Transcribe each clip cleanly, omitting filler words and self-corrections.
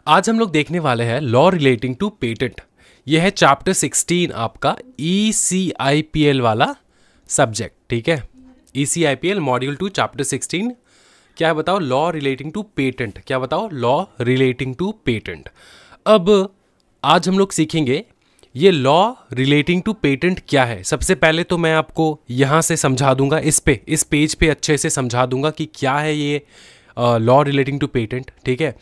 आज हम लोग देखने वाले हैं लॉ रिलेटिंग टू पेटेंट। यह है चैप्टर 16 आपका ECIPL वाला सब्जेक्ट, ठीक है। ECIPL मॉड्यूल 2 चैप्टर 16 क्या है बताओ? Law relating to patent. क्या बताओ? Law relating to patent. अब आज हम लोग सीखेंगे ये लॉ रिलेटिंग टू पेटेंट क्या है। सबसे पहले तो मैं आपको यहाँ से समझा दूंगा, इस पेज पे अच्छे से समझा दूंगा कि क्या है ये लॉ रिलेटिंग टू पेटेंट, ठीक है।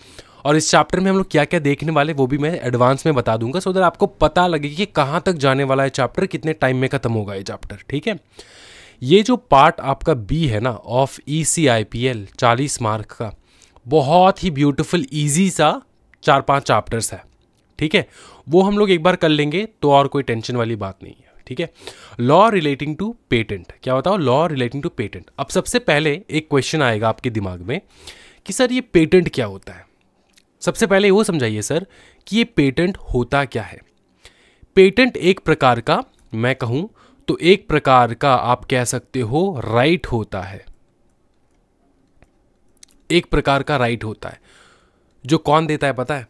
और इस चैप्टर में हम लोग क्या क्या देखने वाले वो भी मैं एडवांस में बता दूंगा, सो दैट आपको पता लगे कि कहाँ तक जाने वाला है चैप्टर, कितने टाइम में खत्म होगा ये चैप्टर, ठीक है। ये जो पार्ट आपका बी है ना ऑफ ECIPL 40 मार्क का, बहुत ही ब्यूटीफुल ईजी सा 4-5 चैप्टर्स है, ठीक है। वो हम लोग एक बार कर लेंगे तो और कोई टेंशन वाली बात नहीं है, ठीक है। लॉ रिलेटिंग टू पेटेंट, क्या बताओ? Law relating to patent. अब सबसे पहले एक क्वेश्चन आएगा आपके दिमाग में कि सर ये पेटेंट क्या होता है। सबसे पहले वो समझाइए सर कि ये पेटेंट होता क्या है। पेटेंट एक प्रकार का, मैं कहूं तो एक प्रकार का आप कह सकते हो राइट होता है। एक प्रकार का राइट होता है जो कौन देता है पता है?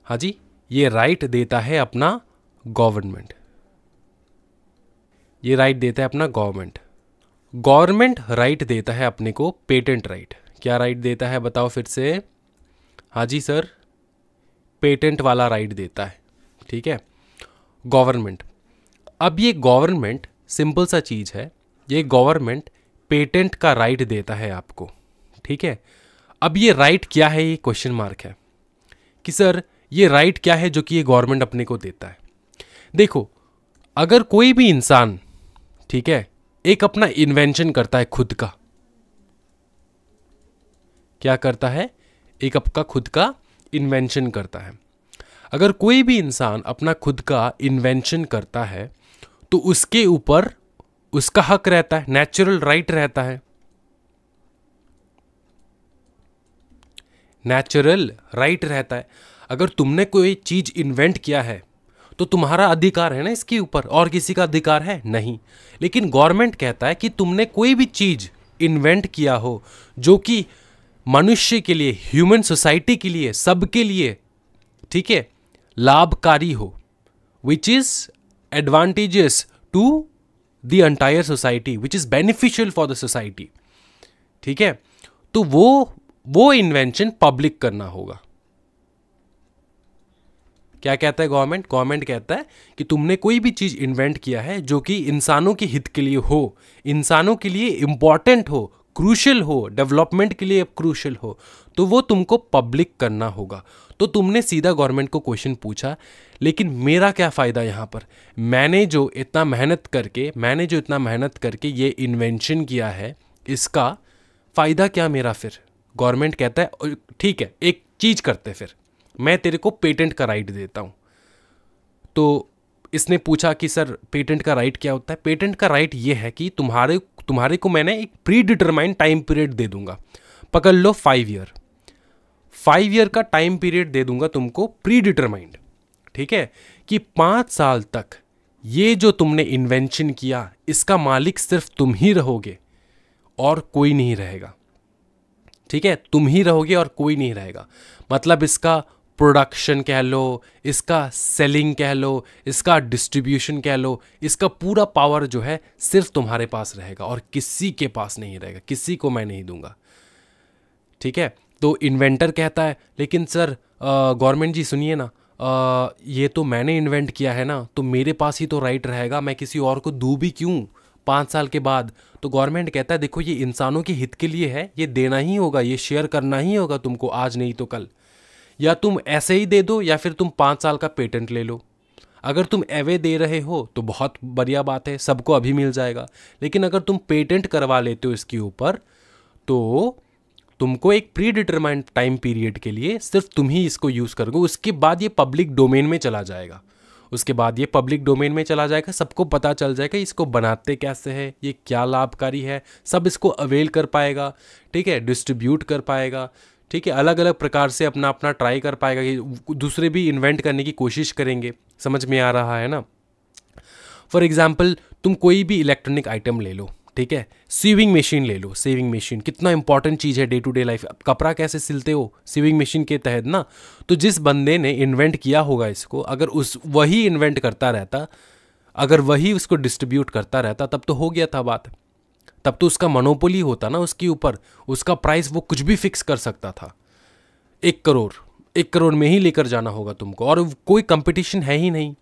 हाँ जी, ये राइट देता है अपना गवर्नमेंट। ये राइट देता है अपना गवर्नमेंट। गवर्नमेंट राइट देता है अपने को पेटेंट राइट। क्या राइट देता है बताओ फिर से? हाँ जी सर, पेटेंट वाला राइट देता है, ठीक है, गवर्नमेंट। अब ये गवर्नमेंट सिंपल सा चीज़ है, ये गवर्नमेंट पेटेंट का राइट देता है आपको, ठीक है। अब ये राइट क्या है, ये क्वेश्चन मार्क है कि सर ये राइट क्या है जो कि ये गवर्नमेंट अपने को देता है। देखो, अगर कोई भी इंसान, ठीक है, एक अपना इन्वेंशन करता है खुद का, क्या करता है? एक आपका खुद का इन्वेंशन करता है। अगर कोई भी इंसान अपना खुद का इन्वेंशन करता है तो उसके ऊपर उसका हक रहता है, नेचुरल राइट रहता है। नेचुरल राइट रहता है। अगर तुमने कोई चीज इन्वेंट किया है तो तुम्हारा अधिकार है ना इसके ऊपर, और किसी का अधिकार है नहीं। लेकिन गवर्नमेंट कहता है कि तुमने कोई भी चीज इन्वेंट किया हो जो कि मनुष्य के लिए, ह्यूमन सोसाइटी के लिए, सबके लिए, ठीक है, लाभकारी हो, which is advantages to the entire society, which is beneficial for the society, ठीक है, तो वो इन्वेंशन पब्लिक करना होगा। क्या कहता है गवर्नमेंट? गवर्नमेंट कहता है कि तुमने कोई भी चीज इन्वेंट किया है जो कि इंसानों के हित के लिए हो, इंसानों के लिए इंपॉर्टेंट हो, क्रूशियल हो, डेवलपमेंट के लिए क्रूशियल हो, तो वो तुमको पब्लिक करना होगा। तो तुमने सीधा गवर्नमेंट को क्वेश्चन पूछा, लेकिन मेरा क्या फ़ायदा यहाँ पर? मैंने जो इतना मेहनत करके ये इन्वेंशन किया है, इसका फ़ायदा क्या मेरा? फिर गवर्नमेंट कहता है ठीक है, एक चीज़ करते, फिर मैं तेरे को पेटेंट का राइट देता हूँ। तो इसने पूछा कि सर पेटेंट का राइट क्या होता है? पेटेंट का राइट ये है कि तुम्हारे को मैंने एक प्री डिटरमाइंड टाइम पीरियड दे दूंगा। पकड़ लो 5 ईयर, 5 ईयर का टाइम पीरियड दे दूंगा तुमको, प्री डिटरमाइंड, ठीक है, कि 5 साल तक ये जो तुमने इन्वेंशन किया इसका मालिक सिर्फ तुम ही रहोगे और कोई नहीं रहेगा, ठीक है। तुम ही रहोगे और कोई नहीं रहेगा। मतलब इसका प्रोडक्शन कह लो, इसका सेलिंग कह लो, इसका डिस्ट्रीब्यूशन कह लो, इसका पूरा पावर जो है सिर्फ तुम्हारे पास रहेगा और किसी के पास नहीं रहेगा, किसी को मैं नहीं दूंगा, ठीक है। तो इन्वेंटर कहता है लेकिन सर गवर्नमेंट जी सुनिए ना, ये तो मैंने इन्वेंट किया है ना, तो मेरे पास ही तो राइट रहेगा, मैं किसी और को दूँ भी क्यों 5 साल के बाद? तो गवर्नमेंट कहता है देखो ये इंसानों के हित के लिए है, ये देना ही होगा, ये शेयर करना ही होगा तुमको, आज नहीं तो कल। या तुम ऐसे ही दे दो या फिर तुम 5 साल का पेटेंट ले लो। अगर तुम एवे दे रहे हो तो बहुत बढ़िया बात है, सबको अभी मिल जाएगा। लेकिन अगर तुम पेटेंट करवा लेते हो इसके ऊपर तो तुमको एक प्री डिटरमाइंड टाइम पीरियड के लिए सिर्फ तुम ही इसको यूज़ करोगे, उसके बाद ये पब्लिक डोमेन में चला जाएगा। सबको पता चल जाएगा इसको बनाते कैसे है, ये क्या लाभकारी है, सब इसको अवेल कर पाएगा, ठीक है, डिस्ट्रीब्यूट कर पाएगा, ठीक है, अलग अलग प्रकार से अपना अपना ट्राई कर पाएगा कि दूसरे भी इन्वेंट करने की कोशिश करेंगे। समझ में आ रहा है ना? फॉर एग्जाम्पल तुम कोई भी इलेक्ट्रॉनिक आइटम ले लो, ठीक है, सीविंग मशीन ले लो, सीविंग मशीन कितना इंपॉर्टेंट चीज़ है डे टू डे लाइफ। अब कपड़ा कैसे सिलते हो, सीविंग मशीन के तहत ना। तो जिस बंदे ने इन्वेंट किया होगा इसको, अगर वही इन्वेंट करता रहता, अगर वही उसको डिस्ट्रीब्यूट करता रहता, तब तो हो गया था बात, तब तो उसका मोनोपोली होता ना उसके ऊपर, उसका प्राइस वो कुछ भी फिक्स कर सकता था। 1 करोड़ में ही लेकर जाना होगा तुमको, और कोई कंपटीशन है ही नहीं,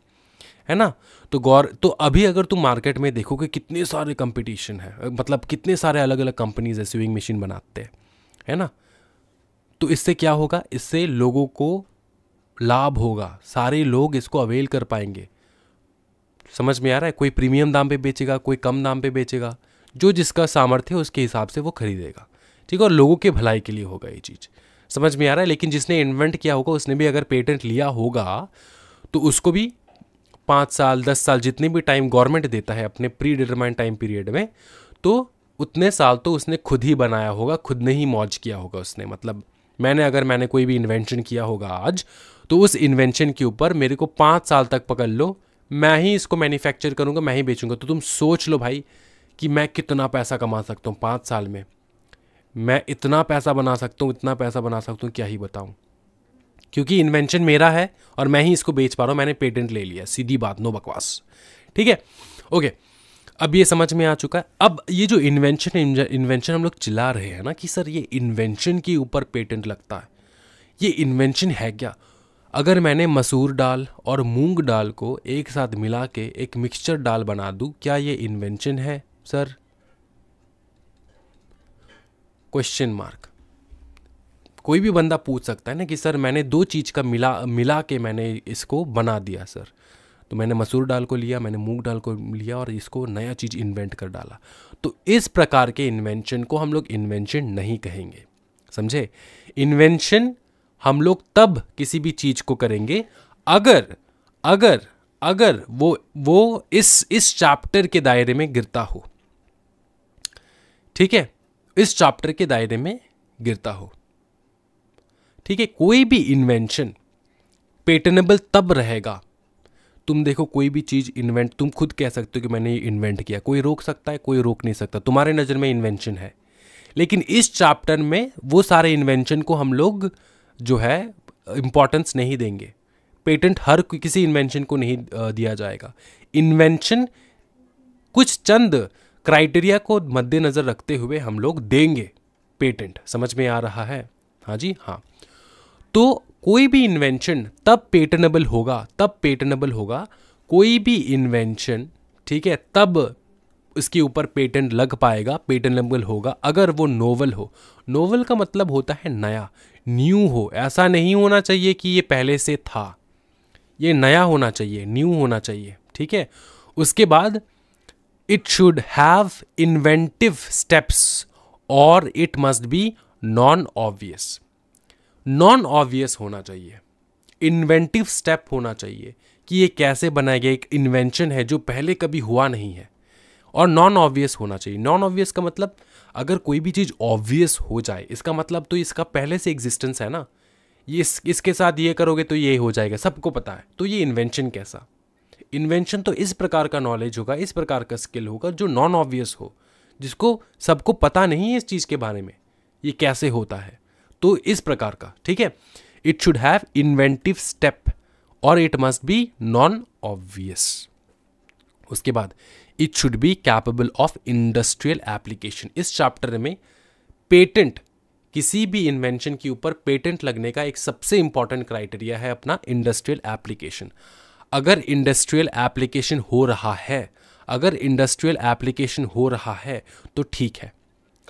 है ना। तो अभी अगर तुम मार्केट में देखोगे कितने सारे कंपटीशन है, मतलब कितने सारे अलग अलग कंपनीज है स्विंग मशीन बनाते हैं, है ना। तो इससे क्या होगा, इससे लोगों को लाभ होगा, सारे लोग इसको अवेल कर पाएंगे। समझ में आ रहा है, कोई प्रीमियम दाम पे बेचेगा, कोई कम दाम पे बेचेगा, जो जिसका सामर्थ्य है उसके हिसाब से वो खरीदेगा, ठीक है। और लोगों के भलाई के लिए होगा ये चीज़, समझ में आ रहा है। लेकिन जिसने इन्वेंट किया होगा उसने भी अगर पेटेंट लिया होगा तो उसको भी 5 साल 10 साल जितने भी टाइम गवर्नमेंट देता है अपने प्री डिटरमाइंड टाइम पीरियड में, तो उतने साल तो उसने खुद ही बनाया होगा, खुद ने ही मौज किया होगा उसने। मतलब मैंने कोई भी इन्वेंशन किया होगा आज, तो उस इन्वेंशन के ऊपर मेरे को 5 साल तक पकड़ लो, मैं ही इसको मैन्युफैक्चर करूँगा, मैं ही बेचूंगा। तो तुम सोच लो भाई कि मैं कितना पैसा कमा सकता हूँ 5 साल में, मैं इतना पैसा बना सकता हूँ, इतना पैसा बना सकता हूँ, क्या ही बताऊँ। क्योंकि इन्वेंशन मेरा है और मैं ही इसको बेच पा रहा हूँ, मैंने पेटेंट ले लिया, सीधी बात, नो बकवास, ठीक है। ओके, अब ये समझ में आ चुका है। अब ये जो इन्वेंशन हम लोग चिल्ला रहे हैं ना कि सर ये इन्वेंशन के ऊपर पेटेंट लगता है, ये इन्वेंशन है क्या? अगर मैंने मसूर दाल और मूंग दाल को एक साथ मिला के एक मिक्सचर दाल बना दूं, क्या ये इन्वेंशन है सर? Question mark. कोई भी बंदा पूछ सकता है ना कि सर मैंने 2 चीज़ का मिला के मैंने इसको बना दिया सर, तो मैंने मसूर दाल को लिया, मैंने मूंग दाल को लिया और इसको नया चीज़ इन्वेंट कर डाला। तो इस प्रकार के इन्वेंशन को हम लोग इन्वेंशन नहीं कहेंगे, समझे। इन्वेंशन हम लोग तब किसी भी चीज़ को करेंगे अगर अगर अगर वो इस चैप्टर के दायरे में गिरता हो, ठीक है, इस चैप्टर के दायरे में गिरता हो, ठीक है। कोई भी इन्वेंशन पेटेनेबल तब रहेगा, तुम देखो कोई भी चीज़ इन्वेंट, तुम खुद कह सकते हो कि मैंने ये इन्वेंट किया, कोई रोक सकता है, कोई रोक नहीं सकता, तुम्हारे नज़र में इन्वेंशन है। लेकिन इस चैप्टर में वो सारे इन्वेंशन को हम लोग जो है इम्पॉर्टेंस नहीं देंगे, पेटेंट हर किसी इन्वेंशन को नहीं दिया जाएगा। इन्वेंशन कुछ चंद क्राइटेरिया को मद्देनज़र रखते हुए हम लोग देंगे पेटेंट, समझ में आ रहा है? हाँ जी हाँ। तो कोई भी इन्वेंशन तब पेटेनेबल होगा, कोई भी इन्वेंशन, ठीक है, तब इसके ऊपर पेटेंट लग पाएगा, पेटेनेबल होगा अगर वो नोवल हो। नोवल का मतलब होता है नया, न्यू हो। ऐसा नहीं होना चाहिए कि ये पहले से था, ये नया होना चाहिए, न्यू होना चाहिए, ठीक है। उसके बाद it should have inventive steps और it must be non obvious. Non obvious होना चाहिए, इन्वेंटिव स्टेप होना चाहिए कि ये कैसे बनाया गया, एक इन्वेंशन है जो पहले कभी हुआ नहीं है, और नॉन ऑब्वियस होना चाहिए। नॉन ऑब्वियस का मतलब अगर कोई भी चीज़ ऑब्वियस हो जाए, इसका मतलब तो इसका पहले से एग्जिस्टेंस है ना, ये इसके साथ ये करोगे तो ये हो जाएगा, सबको पता है। तो ये इन्वेंशन कैसा? इन्वेंशन तो इस प्रकार का नॉलेज होगा, इस प्रकार का स्किल होगा जो नॉन ऑब्वियस हो, जिसको सबको पता नहीं है इस चीज़ के बारे में, ये कैसे होता है। तो इस प्रकार का, ठीक है। It should have inventive step और it must be non obvious. उसके बाद it should be capable of industrial application. इस चैप्टर में पेटेंट, किसी भी इन्वेंशन के ऊपर पेटेंट लगने का एक सबसे इंपॉर्टेंट क्राइटेरिया है अपना इंडस्ट्रियल एप्लीकेशन। अगर इंडस्ट्रियल एप्लीकेशन हो रहा है, अगर इंडस्ट्रियल एप्लीकेशन हो रहा है तो ठीक है।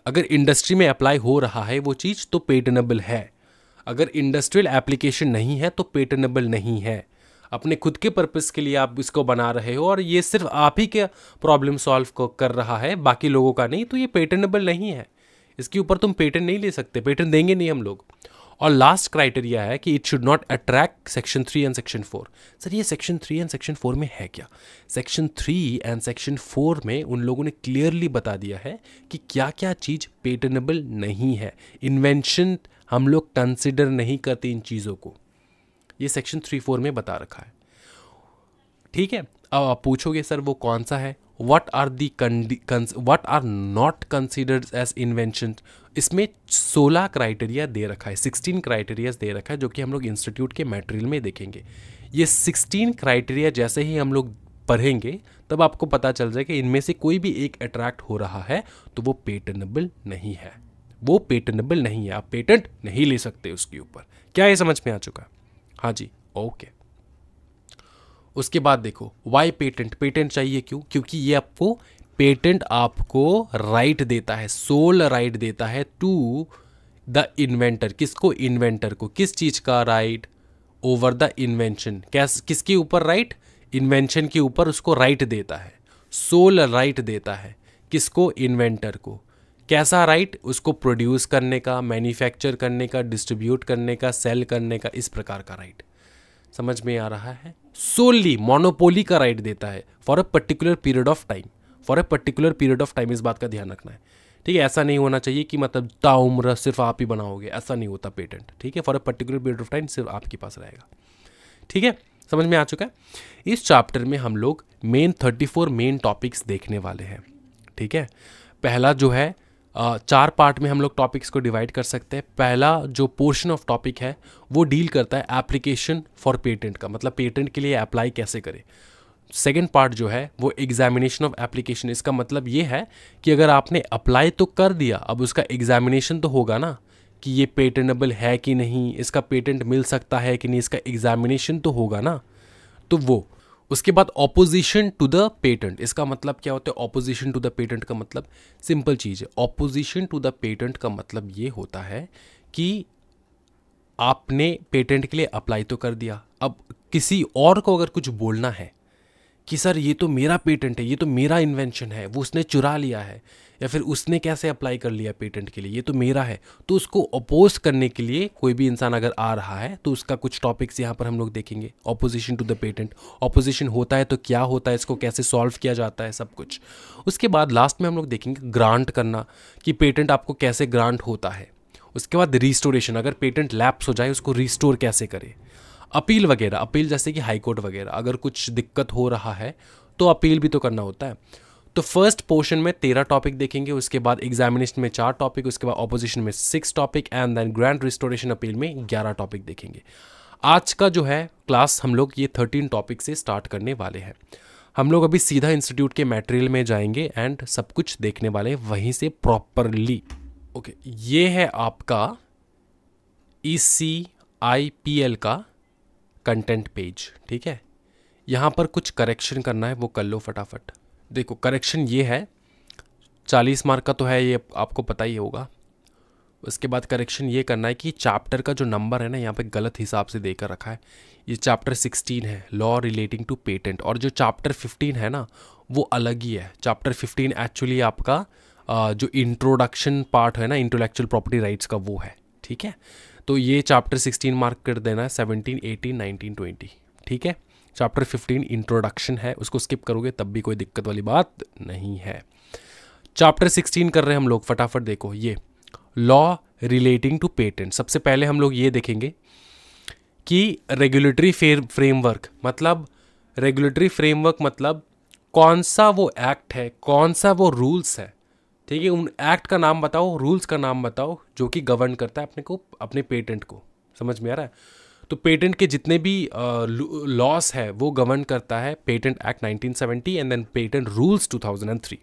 अगर इंडस्ट्री में अप्लाई हो रहा है वो चीज़ तो पेटेनेबल है, अगर इंडस्ट्रियल एप्लीकेशन नहीं है तो पेटेनेबल नहीं है। अपने खुद के पर्पस के लिए आप इसको बना रहे हो और ये सिर्फ आप ही के प्रॉब्लम सॉल्व को कर रहा है, बाकी लोगों का नहीं, तो ये पेटेनेबल नहीं है। इसके ऊपर तुम पेटेंट नहीं ले सकते, पेटेंट देंगे नहीं हम लोग। और लास्ट क्राइटेरिया है कि it should not attract section 3 and section 4। Sir ये सेक्शन 3 एंड सेक्शन 4 में है क्या? सेक्शन 3 एंड सेक्शन 4 में उन लोगों ने क्लियरली बता दिया है कि क्या क्या चीज़ पेटेनेबल नहीं है। इन्वेंशन हम लोग कंसिडर नहीं करते इन चीज़ों को, ये सेक्शन 3-4 में बता रखा है, ठीक है। अब आप पूछोगे सर वो कौन सा है, what are not considered as invention. इसमें 16 क्राइटेरिया दे रखा है, 16 क्राइटेरियाज दे रखा है, जो कि हम लोग इंस्टीट्यूट के मटेरियल में देखेंगे। ये 16 क्राइटेरिया जैसे ही हम लोग पढ़ेंगे तब आपको पता चल जाएगा कि इनमें से कोई भी एक अट्रैक्ट हो रहा है तो वो पेटेंटेबल नहीं है, वो पेटेंटेबल नहीं है, आप पेटेंट नहीं ले सकते उसके ऊपर। क्या ये समझ में आ चुका है? हाँ जी, ओके। उसके बाद देखो वाई पेटेंट, पेटेंट चाहिए क्यों? क्योंकि ये आपको पेटेंट आपको राइट देता है, सोल राइट देता है टू द इन्वेंटर। किसको? इन्वेंटर को। किस चीज का राइट? Over the invention. किसके ऊपर राइट? इन्वेंशन के ऊपर उसको राइट देता है, सोल राइट देता है। किसको? इन्वेंटर को। कैसा राइट? उसको प्रोड्यूस करने का, मैन्युफैक्चर करने का, डिस्ट्रीब्यूट करने का, सेल करने का, इस प्रकार का राइट। समझ में आ रहा है? सोली मोनोपोली का राइट देता है for a particular period of time, for a particular period of time. इस बात का ध्यान रखना है, ठीक है? ऐसा नहीं होना चाहिए कि मतलब ताउम्र सिर्फ आप ही बनाओगे, ऐसा नहीं होता पेटेंट, ठीक है? For a particular period of time सिर्फ आपके पास रहेगा, ठीक है? समझ में आ चुका है? इस चैप्टर में हम लोग मेन 34 मेन टॉपिक्स देखने वाले हैं, ठीक है? पहला जो है 4 पार्ट में हम लोग टॉपिक्स को डिवाइड कर सकते हैं। पहला जो पोर्शन ऑफ टॉपिक है वो डील करता है एप्लीकेशन फॉर पेटेंट का, मतलब पेटेंट के लिए अप्लाई कैसे करें। सेकेंड पार्ट जो है वो एग्जामिनेशन ऑफ एप्लीकेशन। इसका मतलब ये है कि अगर आपने अप्लाई तो कर दिया, अब उसका एग्जामिनेशन तो होगा ना कि ये पेटेंटेबल है कि नहीं, इसका पेटेंट मिल सकता है कि नहीं, इसका एग्जामिनेशन तो होगा ना, तो वो। उसके बाद ऑपोजिशन टू द पेटेंट। इसका मतलब क्या होता है? ऑपोजिशन टू द पेटेंट का मतलब सिंपल चीज़ है। ऑपोजिशन टू द पेटेंट का मतलब ये होता है कि आपने पेटेंट के लिए अप्लाई तो कर दिया, अब किसी और को अगर कुछ बोलना है कि सर ये तो मेरा पेटेंट है, ये तो मेरा इन्वेंशन है, वो उसने चुरा लिया है, या फिर उसने कैसे अप्लाई कर लिया पेटेंट के लिए, ये तो मेरा है, तो उसको अपोज करने के लिए कोई भी इंसान अगर आ रहा है तो उसका कुछ टॉपिक्स यहाँ पर हम लोग देखेंगे। Opposition to the patent, opposition होता है तो क्या होता है, इसको कैसे सॉल्व किया जाता है, सब कुछ। उसके बाद लास्ट में हम लोग देखेंगे ग्रांट करना, कि पेटेंट आपको कैसे ग्रांट होता है। उसके बाद रिस्टोरेशन, अगर पेटेंट लैप्स हो जाए उसको रिस्टोर कैसे करें। अपील वगैरह, अपील जैसे कि हाई कोर्ट वगैरह, अगर कुछ दिक्कत हो रहा है तो अपील भी तो करना होता है। तो फर्स्ट पोर्शन में 13 टॉपिक देखेंगे, उसके बाद एग्जामिनेशन में 4 टॉपिक, उसके बाद ऑपोजिशन में 6 topic, and then grand restoration appeal में 11 टॉपिक देखेंगे। आज का जो है क्लास हम लोग ये 13 टॉपिक से स्टार्ट करने वाले हैं। हम लोग अभी सीधा इंस्टीट्यूट के मटेरियल में जाएंगे एंड सब कुछ देखने वाले हैं वहीं से प्रॉपरली। ओके, ये है आपका ECIPL का कंटेंट पेज, ठीक है? यहाँ पर कुछ करेक्शन करना है, वो कर लो फटाफट। देखो करेक्शन ये है, 40 मार्क का तो है, ये आपको पता ही होगा। उसके बाद करेक्शन ये करना है कि चैप्टर का जो नंबर है ना, यहाँ पे गलत हिसाब से देकर रखा है। ये चैप्टर 16 है, लॉ रिलेटिंग टू पेटेंट, और जो चैप्टर 15 है ना वो अलग ही है। चैप्टर 15 एक्चुअली आपका जो इंट्रोडक्शन पार्ट है ना, इंटेलेक्चुअल प्रॉपर्टी राइट्स का, वो है, ठीक है? तो ये चैप्टर 16 मार्क कर देना है, 17, 18, 19, 20, ठीक है? चैप्टर 15 इंट्रोडक्शन है, उसको स्किप करोगे तब भी कोई दिक्कत वाली बात नहीं है। चैप्टर 16 कर रहे हैं हम लोग, फटाफट देखो। ये लॉ रिलेटिंग टू पेटेंट, सबसे पहले हम लोग ये देखेंगे कि रेगुलेटरी फ्रेमवर्क मतलब, रेगुलेटरी फ्रेमवर्क मतलब कौन सा वो एक्ट है, कौन सा वो रूल्स है, ठीक है? उन एक्ट का नाम बताओ, रूल्स का नाम बताओ जो कि गवर्न करता है अपने को, अपने पेटेंट को। समझ में आ रहा है? तो पेटेंट के जितने भी लॉस है वो गवर्न करता है patent act 1970 and then patent rules 2003।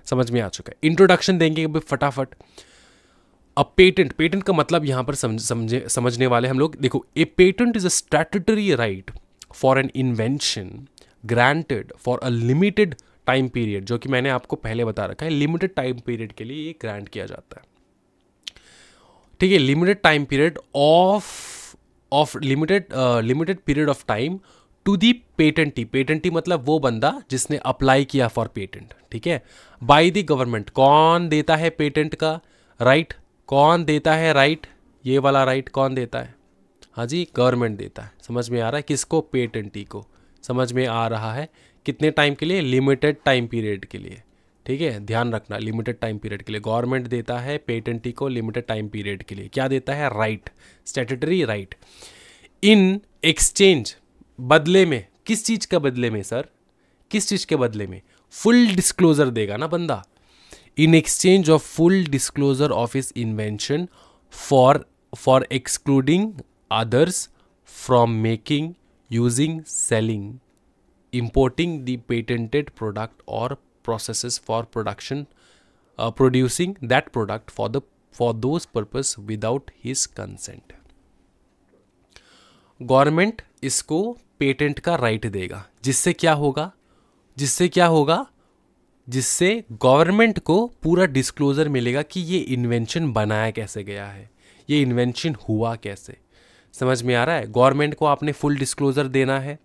समझ में आ चुका है? इंट्रोडक्शन देंगे फटाफट। अब पेटेंट, पेटेंट का मतलब यहाँ पर समझने वाले हम लोग। देखो, a patent is a statutory right for an invention granted for a limited time period, जो कि मैंने आपको पहले बता रखा है, लिमिटेड टाइम पीरियड के लिए ये ग्रांट किया जाता है, ठीक है? Limited time period of limited period of time to the patentee. Patentee मतलब वो बंदा जिसने अप्लाई किया फॉर पेटेंट, ठीक है? By the government. कौन देता है पेटेंट का राइट? कौन देता है राइट? ये वाला राइट कौन देता है? हाँ जी, गवर्नमेंट देता है। समझ में आ रहा है? किसको? पेटेंटी को। समझ में आ रहा है? कितने टाइम के लिए? लिमिटेड टाइम पीरियड के लिए, ठीक है? ध्यान रखना, लिमिटेड टाइम पीरियड के लिए गवर्नमेंट देता है पेटेंटी को, लिमिटेड टाइम पीरियड के लिए। क्या देता है? Right, statutory right. In exchange, बदले में, किस चीज़ का बदले में सर? किस चीज़ के बदले में? फुल डिस्क्लोजर देगा ना बंदा, in exchange of full disclosure of his invention for excluding others from making, using, selling, importing the patented product or processes for production, producing that product for those purpose without his consent. Government इसको patent का right देगा, जिससे क्या होगा, जिससे government को पूरा disclosure मिलेगा कि ये इन्वेंशन बनाया कैसे गया है, ये इन्वेंशन हुआ कैसे। समझ में आ रहा है? गवर्नमेंट को आपने फुल डिस्क्लोजर देना है,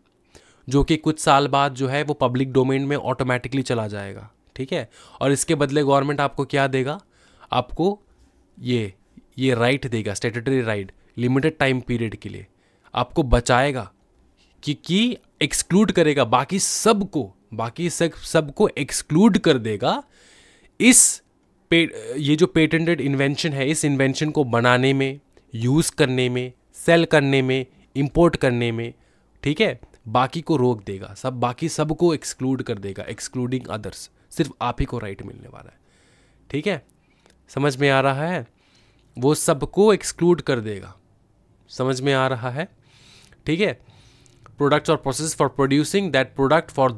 जो कि कुछ साल बाद जो है वो पब्लिक डोमेन में ऑटोमेटिकली चला जाएगा, ठीक है। और इसके बदले गवर्नमेंट आपको क्या देगा, आपको ये राइट देगा, statutory right, limited time period के लिए आपको बचाएगा कि एक्सक्लूड करेगा बाकी सबको एक्सक्लूड कर देगा। ये जो पेटेंटेड इन्वेंशन है, इस इन्वेंशन को बनाने में, यूज़ करने में, सेल करने में, इंपोर्ट करने में, ठीक है, बाकी को रोक देगा, बाकी सबको एक्सक्लूड कर देगा, एक्सक्लूडिंग अदर्स। सिर्फ आप ही को राइट मिलने वाला है, ठीक है। समझ में आ रहा है? वो सबको एक्सक्लूड कर देगा, समझ में आ रहा है, ठीक है। प्रोडक्ट्स और process for producing that product for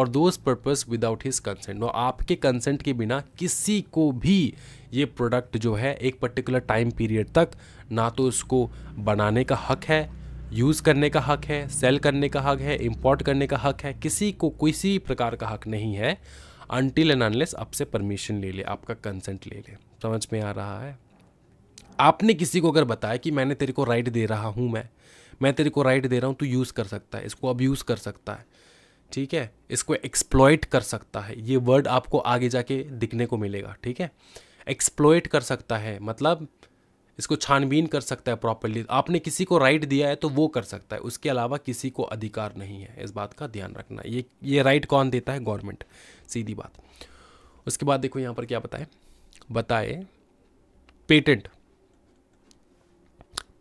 those purpose without his consent. और आपके कंसेंट के बिना किसी को भी ये प्रोडक्ट जो है एक पर्टिकुलर टाइम पीरियड तक ना तो उसको बनाने का हक है, यूज़ करने का हक है, सेल करने का हक है, इंपोर्ट करने का हक है, किसी को किसी प्रकार का हक नहीं है अनटिल एंड अनलेस आपसे परमिशन ले ले, आपका कंसेंट ले ले। समझ में आ रहा है? आपने किसी को अगर बताया कि मैंने तेरे को राइट दे रहा हूँ, मैं तेरे को राइट दे रहा हूँ, तू यूज़ कर सकता है, इसको अब्यूज़ कर सकता है, ठीक है, इसको एक्सप्लॉइट कर सकता है, ये वर्ड आपको आगे जाके दिखने को मिलेगा, ठीक है। एक्सप्लॉइट कर सकता है मतलब इसको छानबीन कर सकता है प्रॉपर्ली। आपने किसी को राइट दिया है तो वो कर सकता है, उसके अलावा किसी को अधिकार नहीं है, इस बात का ध्यान रखना। ये राइट कौन देता है? गवर्नमेंट, सीधी बात। उसके बाद देखो यहाँ पर क्या बताए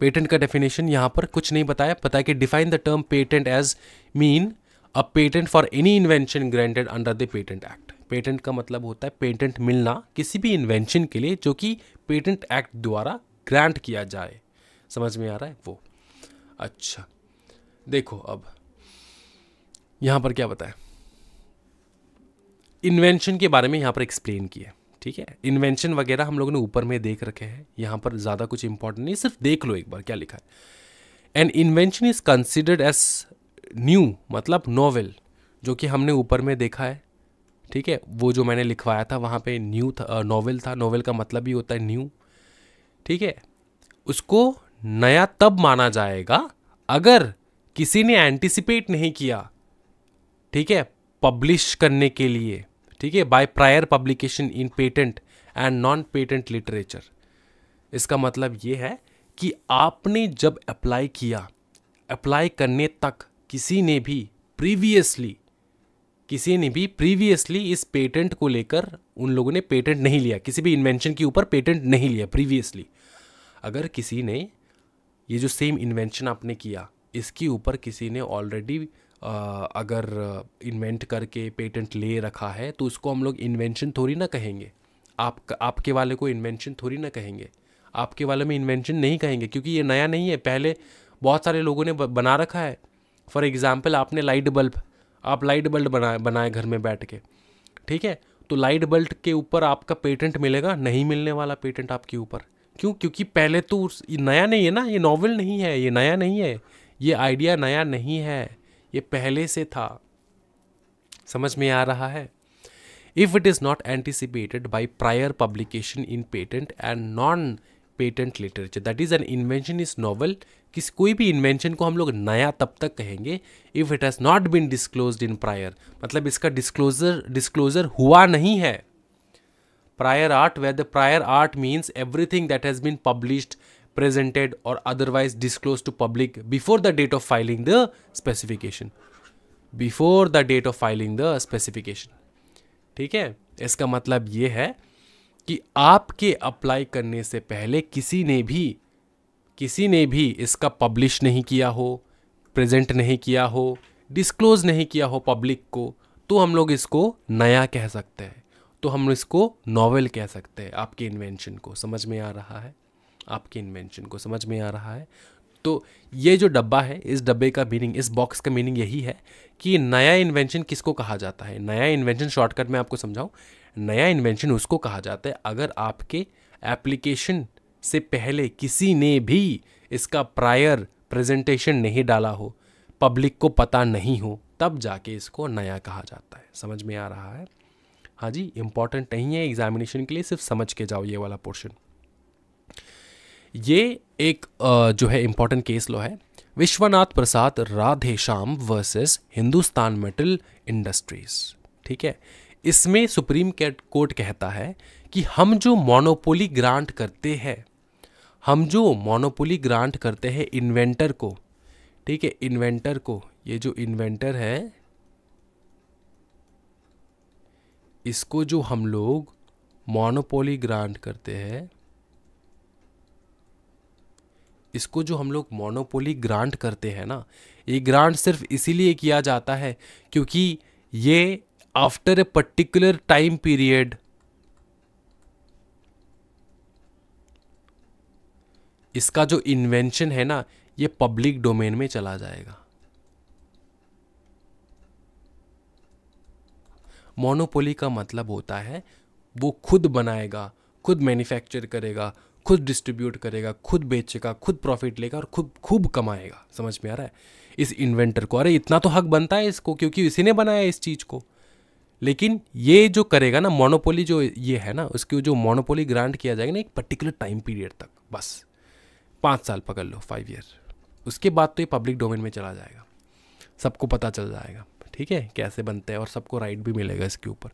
पेटेंट का डेफिनेशन यहाँ पर कुछ नहीं बताया कि define the term patent as mean a patent for any invention granted under the patent act. Patent का मतलब होता है पेटेंट मिलना किसी भी इन्वेंशन के लिए जो कि पेटेंट एक्ट द्वारा ग्रांट किया जाए। समझ में आ रहा है वो? अच्छा, देखो अब यहाँ पर क्या बताया, इन्वेंशन के बारे में यहाँ पर एक्सप्लेन किया, ठीक है। इन्वेंशन वगैरह हम लोगों ने ऊपर में देख रखे हैं, यहाँ पर ज़्यादा कुछ इंपॉर्टेंट नहीं, सिर्फ देख लो एक बार क्या लिखा है। An invention is considered as new, मतलब नोवेल, जो कि हमने ऊपर में देखा है, ठीक है। वो जो मैंने लिखवाया था वहाँ पे न्यू था, नोवेल था। नोवेल का मतलब ही होता है न्यू, ठीक है। उसको नया तब माना जाएगा अगर किसी ने एंटिसिपेट नहीं किया, ठीक है, पब्लिश करने के लिए, ठीक है, by prior publication in patent and non patent literature. इसका मतलब ये है कि आपने जब अप्लाई किया, अप्लाई करने तक किसी ने भी प्रीवियसली इस पेटेंट को लेकर उन लोगों ने पेटेंट नहीं लिया, किसी भी इन्वेंशन के ऊपर पेटेंट नहीं लिया प्रीवियसली। अगर किसी ने ये जो सेम इन्वेंशन आपने किया, इसके ऊपर किसी ने ऑलरेडी अगर इन्वेंट करके पेटेंट ले रखा है, तो उसको हम लोग इन्वेंशन थोड़ी ना कहेंगे। आपके वाले को इन्वेंशन थोड़ी ना कहेंगे, आपके वाले में इन्वेंशन नहीं कहेंगे, क्योंकि ये नया नहीं है, पहले बहुत सारे लोगों ने बना रखा है। फॉर एग्जाम्पल, आपने लाइट बल्ब बनाए घर में बैठ के, ठीक है, तो लाइट बल्ब के ऊपर आपका पेटेंट मिलेगा? नहीं मिलने वाला पेटेंट आपके ऊपर। क्यों? क्योंकि पहले तो ये नया नहीं है ना, ये नॉवेल नहीं है, ये नया नहीं है, ये आइडिया नया नहीं है, ये पहले से था। समझ में आ रहा है? If it is not anticipated by prior publication in patent and non patent literature, that is an invention is novel. कोई भी इन्वेंशन को हम लोग नया तब तक कहेंगे if it has not been disclosed in prior, मतलब इसका डिस्क्लोजर हुआ नहीं है। Prior art, where the prior art means everything that has been published, presented or otherwise disclosed to public before the date of filing the specification. Before the date of filing the specification. ठीक है, इसका मतलब ये है कि आपके apply करने से पहले किसी ने भी इसका पब्लिश नहीं किया हो, प्रेजेंट नहीं किया हो, डिस्क्लोज नहीं किया हो पब्लिक को, तो हम लोग इसको नया कह सकते हैं, तो हम इसको नॉवेल कह सकते हैं। आपके इन्वेंशन को समझ में आ रहा है? आपके इन्वेंशन को समझ में आ रहा है? तो ये जो डब्बा है, इस डब्बे का मीनिंग, इस बॉक्स का मीनिंग यही है कि नया इन्वेंशन किसको कहा जाता है। नया इन्वेंशन, शॉर्टकट में आपको समझाऊं, नया इन्वेंशन उसको कहा जाता है अगर आपके एप्लीकेशन से पहले किसी ने भी इसका प्रायर प्रेजेंटेशन नहीं डाला हो, पब्लिक को पता नहीं हो, तब जाके इसको नया कहा जाता है। समझ में आ रहा है? हाँ जी, इंपॉर्टेंट नहीं है एग्जामिनेशन के लिए, सिर्फ समझ के जाओ ये वाला पोर्शन। ये एक जो है इंपॉर्टेंट केस लॉ है, Vishwanath Prasad Radheshyam versus Hindustan metal industries. ठीक है, इसमें सुप्रीम कोर्ट कहता है कि हम जो मोनोपोली ग्रांट करते हैं, इन्वेंटर को, ठीक है, इन्वेंटर को, ये जो इन्वेंटर है इसको जो हम लोग मोनोपोली ग्रांट करते हैं, इसको जो हम लोग मोनोपोली ग्रांट करते हैं ना, ये ग्रांट सिर्फ इसीलिए किया जाता है क्योंकि ये after a particular time period इसका जो इन्वेंशन है ना, ये पब्लिक डोमेन में चला जाएगा। मोनोपोली का मतलब होता है वो खुद बनाएगा, खुद मैन्युफैक्चर करेगा, खुद डिस्ट्रीब्यूट करेगा, खुद बेचेगा, खुद प्रॉफिट लेगा और खुद खूब कमाएगा। समझ में आ रहा है? इस इन्वेंटर को, अरे इतना तो हक बनता है इसको क्योंकि इसी ने बनाया इस चीज़ को। लेकिन ये जो करेगा ना, मोनोपोली जो ये है ना, उसकी जो मोनोपोली ग्रांट किया जाएगा ना एक पर्टिकुलर टाइम पीरियड तक, बस 5 साल पकड़ लो, 5 ईयर, उसके बाद तो ये पब्लिक डोमेन में चला जाएगा, सबको पता चल जाएगा। ठीक है, कैसे बनते हैं और सबको राइट भी मिलेगा इसके ऊपर।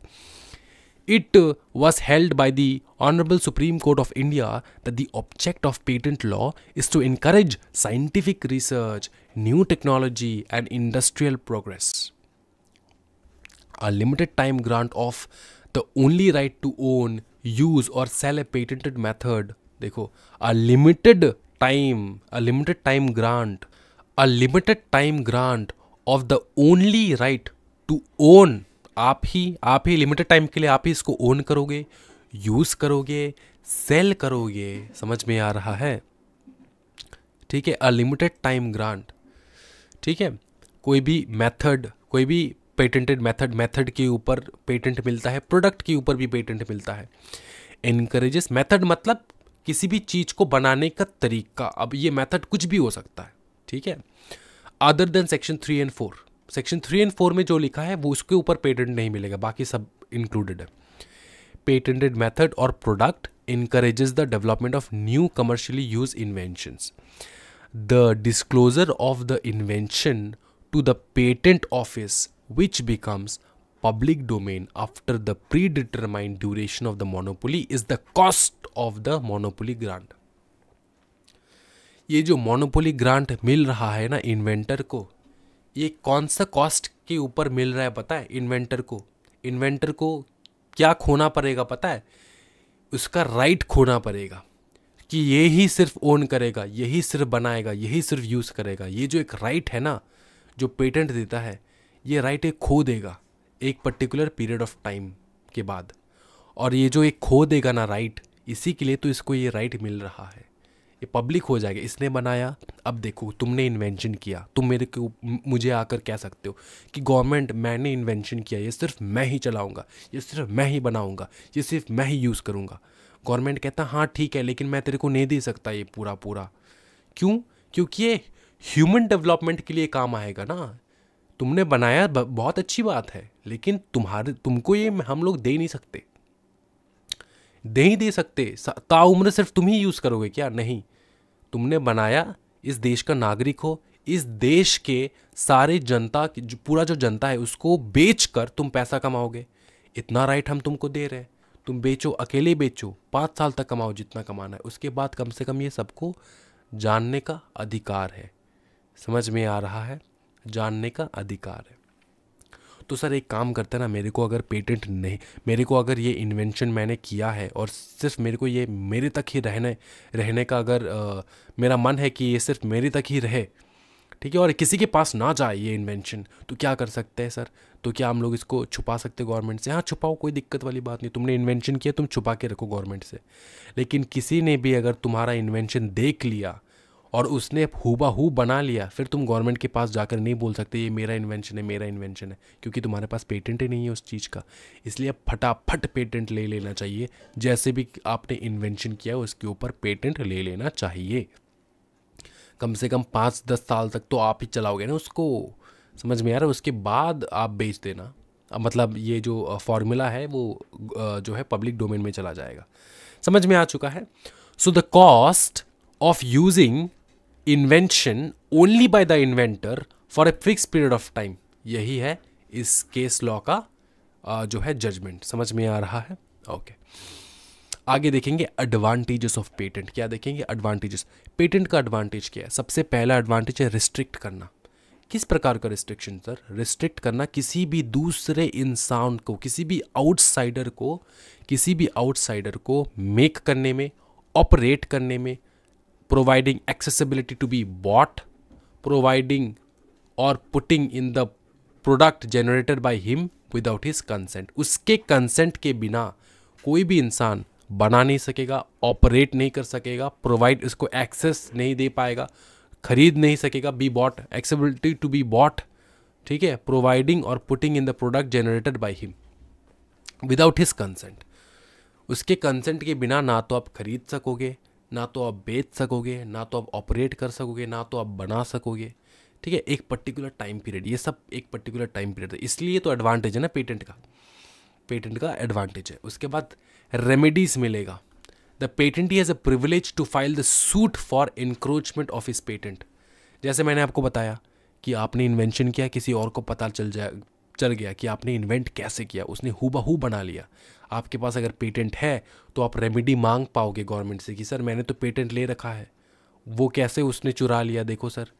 It was held by the Honorable Supreme Court of India that the object of patent law is to encourage scientific research, new technology, and industrial progress. A limited time grant of the only right to own, use, or sell a patented method. देखो, a limited time grant of the only right to own. आप ही limited time के लिए आप ही इसको own करोगे, use करोगे, cell करोगे। समझ में आ रहा है? ठीक है, अ लिमिटेड टाइम ग्रांट। ठीक है, कोई भी मेथड, कोई भी पेटेंटेड मेथड के ऊपर पेटेंट मिलता है, प्रोडक्ट के ऊपर भी पेटेंट मिलता है। एनकरेजेस, मेथड मतलब किसी भी चीज को बनाने का तरीका। अब ये मेथड कुछ भी हो सकता है। ठीक है, other than section 3 and 4। Section 3 and 4 में जो लिखा है वो उसके ऊपर पेटेंट नहीं मिलेगा, बाकी सब इंक्लूडेड है। पेटेंटेड मेथड और product encourages the development of new commercially used inventions. The disclosure of the invention to the patent office, which becomes public domain after the predetermined duration of the monopoly, is the cost of the monopoly grant. ये जो monopoly grant मिल रहा है ना inventor को, ये कौन सा cost के ऊपर मिल रहा है पता है? इन्वेंटर को क्या खोना पड़ेगा पता है? उसका राइट खोना पड़ेगा कि ये ही सिर्फ ओन करेगा, यही सिर्फ बनाएगा, यही सिर्फ यूज़ करेगा। ये जो एक राइट है ना, जो पेटेंट देता है, ये राइट एक खो देगा एक पर्टिकुलर पीरियड ऑफ टाइम के बाद। और ये जो एक खो देगा ना राइट, इसी के लिए तो इसको ये राइट मिल रहा है। ये पब्लिक हो जाएगा, इसने बनाया। अब देखो, तुमने इन्वेंशन किया, तुम मुझे आकर कह सकते हो कि गवर्नमेंट मैंने इन्वेंशन किया, ये सिर्फ मैं ही चलाऊंगा, ये सिर्फ मैं ही बनाऊंगा, ये सिर्फ मैं ही यूज़ करूंगा। गवर्नमेंट कहता हाँ ठीक है, लेकिन मैं तेरे को नहीं दे सकता ये पूरा। क्यों? क्योंकि ये ह्यूमन डेवलपमेंट के लिए काम आएगा ना। तुमने बनाया बहुत अच्छी बात है, लेकिन तुमको ये हम लोग दे नहीं सकते। ताउम्र सिर्फ तुम ही यूज़ करोगे क्या? नहीं, तुमने बनाया, इस देश का नागरिक हो, इस देश के सारे जनता, पूरा जो जनता है उसको बेचकर तुम पैसा कमाओगे। इतना राइट हम तुमको दे रहे हैं, तुम बेचो, अकेले बेचो, 5 साल तक कमाओ जितना कमाना है, उसके बाद कम से कम ये सबको जानने का अधिकार है। समझ में आ रहा है? जानने का अधिकार है। तो सर एक काम करते हैं ना, मेरे को अगर ये इन्वेंशन मैंने किया है और सिर्फ मेरे को ये मेरे तक ही रहने का अगर मेरा मन है कि ये सिर्फ मेरे तक ही रहे, ठीक है, और किसी के पास ना जाए ये इन्वेंशन, तो क्या कर सकते हैं सर? तो क्या हम लोग इसको छुपा सकते हैं गवर्नमेंट से? हाँ छुपाओ, कोई दिक्कत वाली बात नहीं, तुमने इन्वेंशन किया, तुम छुपा के रखो गवर्नमेंट से। लेकिन किसी ने भी अगर तुम्हारा इन्वेंशन देख लिया और उसने हूबहू बना लिया, फिर तुम गवर्नमेंट के पास जाकर नहीं बोल सकते ये मेरा इन्वेंशन है, मेरा इन्वेंशन है, क्योंकि तुम्हारे पास पेटेंट ही नहीं है उस चीज़ का। इसलिए अब फटाफट पेटेंट ले लेना चाहिए, जैसे भी आपने इन्वेंशन किया उसके ऊपर पेटेंट ले लेना चाहिए। कम से कम 5-10 साल तक तो आप ही चलाओगे ना उसको, समझ में आ रहा है? उसके बाद आप बेच देना, मतलब ये जो फॉर्मूला है वो जो है पब्लिक डोमेन में चला जाएगा। समझ में आ चुका है? So the cost of using invention only by the inventor for a fix period of time, यही है इस केस लॉ का जो है जजमेंट। समझ में आ रहा है? ओके, आगे देखेंगे एडवांटेजेस ऑफ पेटेंट। क्या देखेंगे? एडवांटेजेस। पेटेंट का एडवांटेज क्या है? सबसे पहला एडवांटेज है रिस्ट्रिक्ट करना। किस प्रकार का रिस्ट्रिक्शन सर? रिस्ट्रिक्ट करना किसी भी दूसरे इंसान को, किसी भी आउटसाइडर को मेक करने में, ऑपरेट करने में, providing accessibility to be bought, providing और putting in the product generated by him without his consent. उसके कंसेंट के बिना कोई भी इंसान बना नहीं सकेगा, ऑपरेट नहीं कर सकेगा, प्रोवाइड उसको एक्सेस नहीं दे पाएगा, खरीद नहीं सकेगा, be bought, accessibility to be bought, ठीक है, प्रोवाइडिंग और putting in the product generated by him without his consent. उसके कंसेंट के बिना ना तो आप खरीद सकोगे, ना तो आप बेच सकोगे, ना तो आप ऑपरेट कर सकोगे, ना तो आप बना सकोगे, ठीक है, एक पर्टिकुलर टाइम पीरियड। ये सब एक पर्टिकुलर टाइम पीरियड है, इसलिए तो एडवांटेज है ना पेटेंट का एडवांटेज है। उसके बाद रेमेडीज मिलेगा। The patentee has a privilege to file the suit for encroachment of his patent. जैसे मैंने आपको बताया कि आपने इन्वेंशन किया, किसी और को पता चल गया कि आपने इन्वेंट कैसे किया, उसने हूबहू बना लिया। आपके पास अगर पेटेंट है तो आप रेमेडी मांग पाओगे गवर्नमेंट से कि सर मैंने तो पेटेंट ले रखा है, वो कैसे उसने चुरा लिया, देखो सर।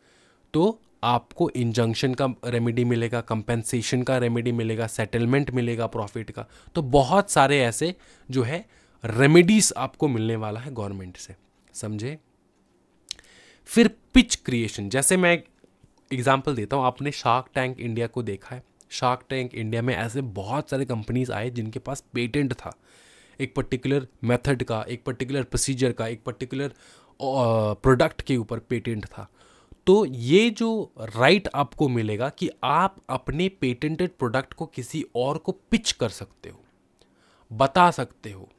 तो आपको इंजंक्शन का रेमेडी मिलेगा, कंपेंसेशन का रेमेडी मिलेगा, सेटलमेंट मिलेगा प्रॉफिट का। तो बहुत सारे ऐसे जो है रेमेडीज आपको मिलने वाला है गवर्नमेंट से, समझे? फिर पिच क्रिएशन। जैसे मैं एग्जांपल देता हूँ, आपने शार्क टैंक इंडिया को देखा है। शार्क टैंक इंडिया में ऐसे बहुत सारे कंपनीज आए जिनके पास पेटेंट था, एक पर्टिकुलर मेथड का, एक पर्टिकुलर प्रोसीजर का, एक पर्टिकुलर प्रोडक्ट के ऊपर पेटेंट था। तो ये जो राइट आपको मिलेगा कि आप अपने पेटेंटेड प्रोडक्ट को किसी और को पिच कर सकते हो, बता सकते हो,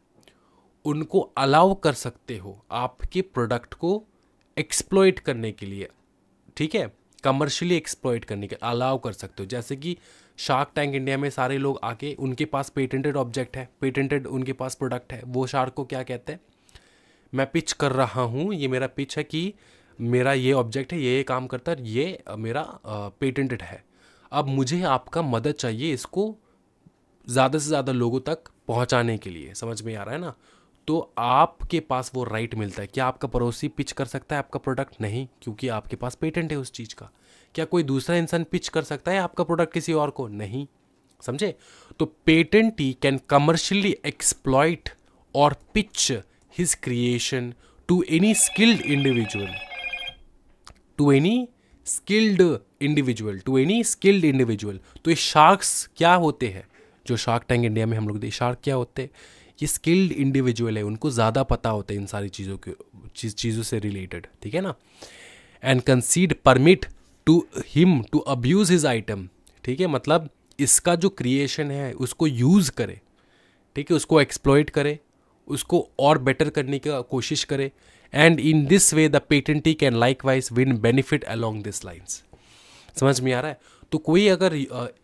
उनको अलाउ कर सकते हो आपके प्रोडक्ट को एक्सप्लॉइट करने के लिए, ठीक है, कमर्शियली एक्सप्लॉइट करने के अलाउ कर सकते हो। जैसे कि शार्क टैंक इंडिया में सारे लोग आके, उनके पास पेटेंटेड ऑब्जेक्ट है, पेटेंटेड उनके पास प्रोडक्ट है, वो शार्क को क्या कहते हैं? मैं पिच कर रहा हूँ, ये मेरा पिच है कि मेरा ये ऑब्जेक्ट है, ये काम करता है, ये मेरा पेटेंटेड है। अब मुझे आपका मदद चाहिए इसको ज़्यादा से ज़्यादा लोगों तक पहुंचाने के लिए, समझ में आ रहा है ना? तो आपके पास वो राइट मिलता है। क्या आपका पड़ोसी पिच कर सकता है आपका प्रोडक्ट? नहीं, क्योंकि आपके पास पेटेंट है उस चीज़ का। क्या कोई दूसरा इंसान पिच कर सकता है आपका प्रोडक्ट किसी और को? नहीं, समझे? तो पेटेंटी कैन कमर्शियली एक्सप्लॉइट और pitch his creation to any skilled individual, to any skilled individual. तो ये शार्क्स क्या होते हैं जो शार्क टैंक इंडिया में हम लोग शार्क क्या होते हैं? ये स्किल्ड इंडिविजुअल है, उनको ज़्यादा पता होता है इन सारी चीज़ों से रिलेटेड, ठीक है ना? And concede permit to him to abuse his item, ठीक है, मतलब इसका जो क्रिएशन है उसको यूज़ करे, ठीक है, उसको एक्सप्लॉइट करे, उसको और बेटर करने की कोशिश करे। And in this way the patentee can likewise win benefit along this lines. समझ में आ रहा है? तो कोई अगर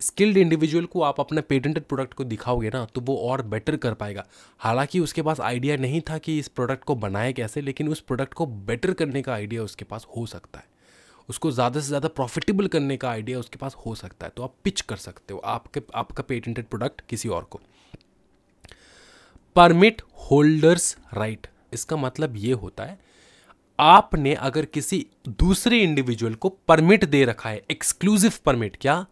स्किल्ड इंडिविजुअल को आप अपना पेटेंटेड प्रोडक्ट को दिखाओगे ना, तो वो और बेटर कर पाएगा। हालांकि उसके पास आइडिया नहीं था कि इस प्रोडक्ट को बनाए कैसे, लेकिन उस प्रोडक्ट को बेटर करने का आइडिया उसके पास हो सकता है, उसको ज़्यादा से ज़्यादा प्रॉफिटेबल करने का आइडिया उसके पास हो सकता है। तो आप पिच कर सकते हो आपका पेटेंटेड प्रोडक्ट किसी और को। परमिट होल्डर्स राइट, इसका मतलब ये होता है आपने अगर किसी दूसरे इंडिविजुअल को परमिट दे रखा है, एक्सक्लूसिव परमिट। क्या?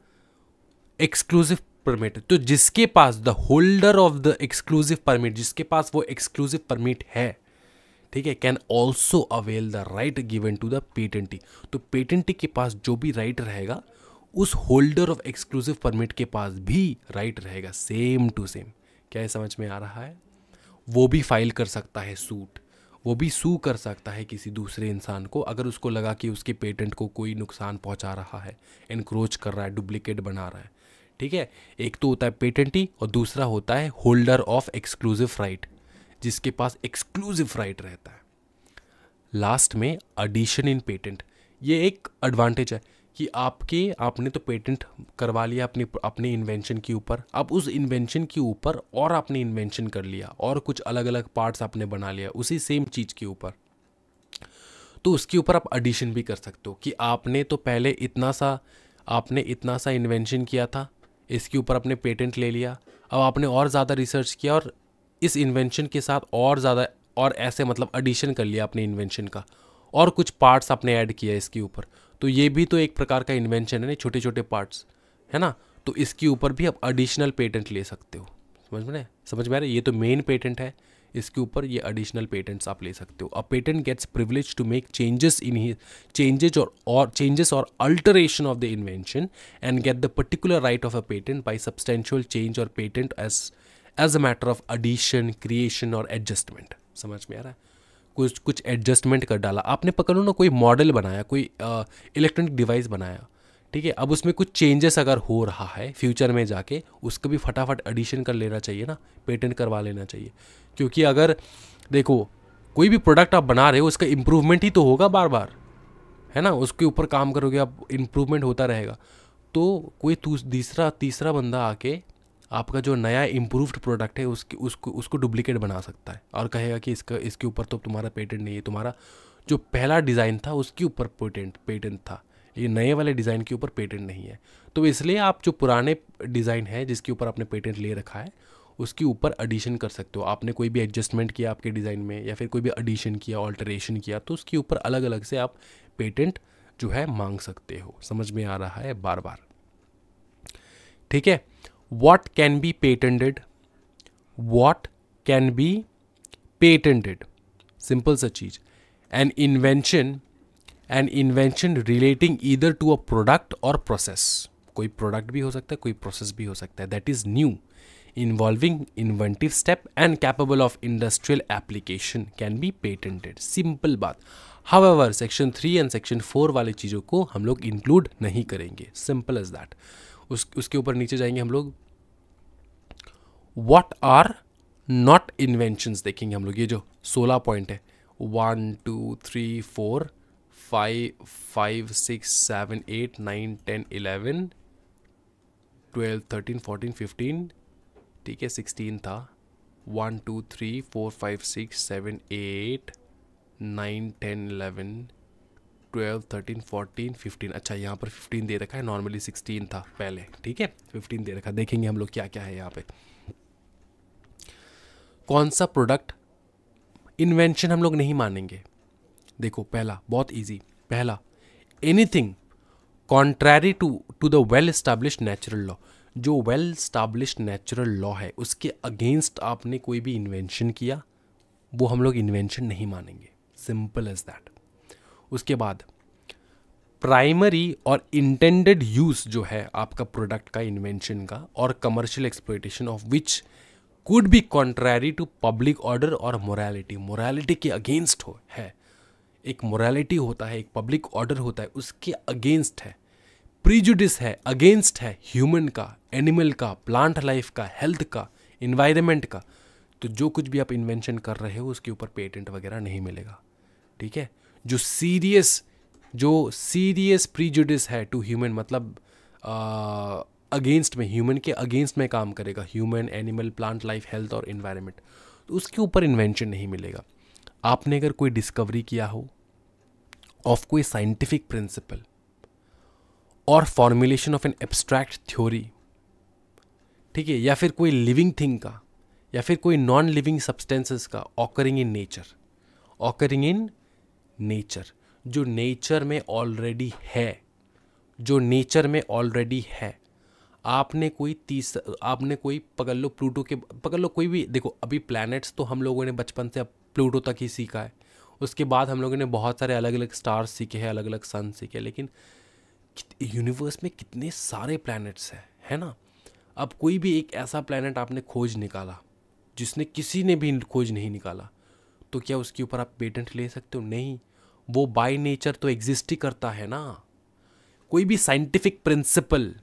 Exclusive permit. तो जिसके पास the holder of the exclusive permit, जिसके पास वो एक्सक्लूसिव परमिट है, ठीक है, can also avail the right given to the patentee. तो पेटेंटी के पास जो भी राइट रहेगा उस होल्डर ऑफ एक्सक्लूसिव परमिट के पास भी राइट रहेगा, सेम टू सेम। क्या ये समझ में आ रहा है? वो भी फाइल कर सकता है सूट, वो भी सू कर सकता है किसी दूसरे इंसान को अगर उसको लगा कि उसके पेटेंट को कोई नुकसान पहुंचा रहा है, एनक्रोच कर रहा है, डुप्लीकेट बना रहा है। ठीक है, एक तो होता है पेटेंटी और दूसरा होता है होल्डर ऑफ एक्सक्लूसिव राइट, जिसके पास एक्सक्लूसिव राइट रहता है। लास्ट में एडिशन इन पेटेंट, ये एक एडवांटेज है कि आपने तो पेटेंट करवा लिया अपने इन्वेंशन के ऊपर, अब उस इन्वेंशन के ऊपर और आपने इन्वेंशन कर लिया और कुछ अलग अलग पार्ट्स आपने बना लिया उसी सेम चीज़ के ऊपर, तो उसके ऊपर आप एडिशन भी कर सकते हो कि आपने तो पहले इतना सा इन्वेंशन किया था, इसके ऊपर आपने पेटेंट ले लिया, अब आपने और ज़्यादा रिसर्च किया और इस इन्वेंशन के साथ और ज़्यादा और ऐसे मतलब एडिशन कर लिया अपने इन्वेंशन का, और कुछ पार्ट्स आपने ऐड किया इसके ऊपर, तो ये भी तो एक प्रकार का इन्वेंशन है ना, छोटे छोटे पार्ट्स है ना। तो इसके ऊपर भी आप एडिशनल पेटेंट ले सकते हो। समझ में आ रहा है? ये तो मेन पेटेंट है, इसके ऊपर ये एडिशनल पेटेंट्स आप ले सकते हो। A patent gets privilege to make changes और alteration of the invention and get the particular right of a patent by substantial change और patent as a matter of addition, creation और adjustment. समझ में आ रहा है? कुछ एडजस्टमेंट कर डाला आपने, पकड़ लो ना, कोई मॉडल बनाया, कोई इलेक्ट्रॉनिक डिवाइस बनाया, ठीक है, अब उसमें कुछ चेंजेस अगर हो रहा है फ्यूचर में जाके, उसको भी फटाफट एडिशन कर लेना चाहिए ना, पेटेंट करवा लेना चाहिए। क्योंकि अगर देखो कोई भी प्रोडक्ट आप बना रहे हो उसका इम्प्रूवमेंट ही तो होगा बार बार, है ना, उसके ऊपर काम करोगे आप, इम्प्रूवमेंट होता रहेगा। तो कोई तीसरा बंदा आके आपका जो नया इम्प्रूव्ड प्रोडक्ट है उसको डुप्लीकेट बना सकता है और कहेगा कि इसके ऊपर तो तुम्हारा पेटेंट नहीं है, तुम्हारा जो पहला डिज़ाइन था उसके ऊपर पेटेंट था, ये नए वाले डिज़ाइन के ऊपर पेटेंट नहीं है। तो इसलिए आप जो पुराने डिज़ाइन है जिसके ऊपर आपने पेटेंट ले रखा है उसके ऊपर एडिशन कर सकते हो। आपने कोई भी एडजस्टमेंट किया आपके डिज़ाइन में या फिर कोई भी एडिशन किया, ऑल्टरेशन किया, तो उसके ऊपर अलग अलग से आप पेटेंट जो है मांग सकते हो। समझ में आ रहा है? बार बार, ठीक है। What can be patented? What can be patented? Simple सा चीज, an invention relating either to a product or process. कोई प्रोडक्ट भी हो सकता है, कोई प्रोसेस भी हो सकता है, that is new, involving inventive step and capable of industrial application can be patented. Simple बात। However, section 3 and section 4 वाली चीज़ों को हम लोग इंक्लूड नहीं करेंगे, सिंपल एज दैट। उसके ऊपर नीचे जाएंगे हम लोग, व्हाट आर नॉट इन्वेंशंस देखेंगे हम लोग। ये जो 16 पॉइंट है, 1 2 3 4 5 6 7 8 9 10 11 12 13 14 15, ठीक है, 16 था, 1 2 3 4 5 6 7 8 9 10 11 12 13 14 15। अच्छा, यहाँ पर 15 दे रखा है, नॉर्मली 16 था पहले, ठीक है, 15 दे रखा। देखेंगे हम लोग क्या क्या है यहाँ पे। कौन सा प्रोडक्ट इन्वेंशन हम लोग नहीं मानेंगे? देखो, पहला बहुत इजी, पहला anything contrary to the well established natural law. जो वेल एस्टैब्लिश्ड नेचुरल लॉ है उसके अगेंस्ट आपने कोई भी इन्वेंशन किया, वो हम लोग इन्वेंशन नहीं मानेंगे, सिंपल एज दैट। उसके बाद प्राइमरी और इंटेंडेड यूज जो है आपका प्रोडक्ट का, इन्वेंशन का, और commercial exploitation of which could be contrary to public order और मोरालिटी के अगेंस्ट है। एक मोरालिटी होता है, एक पब्लिक ऑर्डर होता है, उसके अगेंस्ट है, प्रीजुडिस है, अगेंस्ट है ह्यूमन का, एनिमल का, प्लांट लाइफ का, हेल्थ का, इन्वायरमेंट का। तो जो कुछ भी आप इन्वेंशन कर रहे हो उसके ऊपर पेटेंट वगैरह नहीं मिलेगा, ठीक है। जो सीरियस प्रीजुडिस है टू ह्यूमन, मतलब अगेंस्ट में, ह्यूमन के अगेंस्ट में काम करेगा, human, animal, plant life, health और इन्वायरमेंट, तो उसके ऊपर इन्वेंशन नहीं मिलेगा। आपने अगर कोई डिस्कवरी किया हो ऑफ कोई साइंटिफिक प्रिंसिपल और formulation of an abstract theory, ठीक है, या फिर कोई लिविंग थिंग का, या फिर कोई नॉन लिविंग सब्सटेंसेस का, ऑकरिंग इन नेचर, जो नेचर में ऑलरेडी है, आपने कोई पकड़ लो, प्लूटो के, पकड़ लो कोई भी। देखो, अभी प्लैनेट्स तो हम लोगों ने बचपन से अब प्लूटो तक ही सीखा है। उसके बाद हम लोगों ने बहुत सारे अलग अलग स्टार्स सीखे हैं, अलग अलग सन सीखे, लेकिन यूनिवर्स में कितने सारे प्लैनेट्स हैं, है ना। अब कोई भी एक ऐसा प्लैनेट आपने खोज निकाला जिसने किसी ने भी खोज नहीं निकाला, तो क्या उसके ऊपर आप पेटेंट ले सकते हो? नहीं, वो बाय नेचर तो एग्जिस्ट ही करता है ना। कोई भी साइंटिफिक प्रिंसिपल